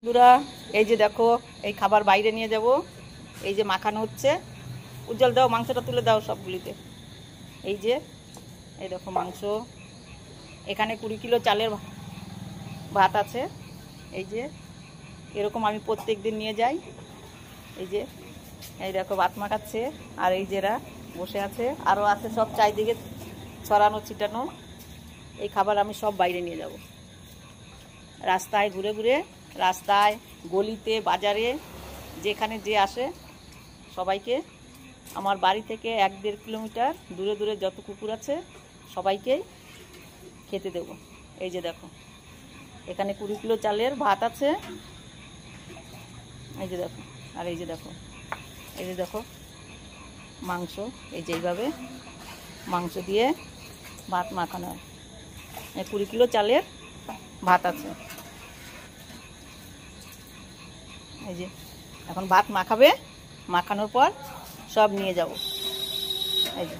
বন্ধুরা এই যে দেখো এই খাবার বাইরে নিয়ে যাব। এই যে মাখানো হচ্ছে। উজ্জ্বল দাও, মাংসটা তুলে দাও সবগুলিতে। এই যে এই দেখো মাংস, এখানে 20 কিলো চালের ভাত আছে। এই যে এরকম আমি প্রত্যেক দিন নিয়ে যাই। এই যে এই দেখো ভাত মাখাচ্ছে, আর এই যেরা বসে আছে আরও আছে, সব চারিদিকে ছড়ানো ছিটানো। এই খাবার আমি সব বাইরে নিয়ে যাব। রাস্তায় ঘুরে ঘুরে, রাস্তায় গলিতে বাজারে যেখানে যে আসে সবাইকে, আমার বাড়ি থেকে 1-1.5 কিলোমিটার দূরে দূরে যত কুকুর আছে সবাইকেই খেতে দেব। এই যে দেখো এখানে 20 কিলো চালের ভাত আছে। এই যে দেখো, আর এই যে দেখো, এই যে দেখো মাংস। এই যে এইভাবে মাংস দিয়ে ভাত মাখানো হয়। 20 কিলো চালের ভাত আছে। এই যে এখন ভাত মাখাবে, মাখানোর পর সব নিয়ে যাব। এই যে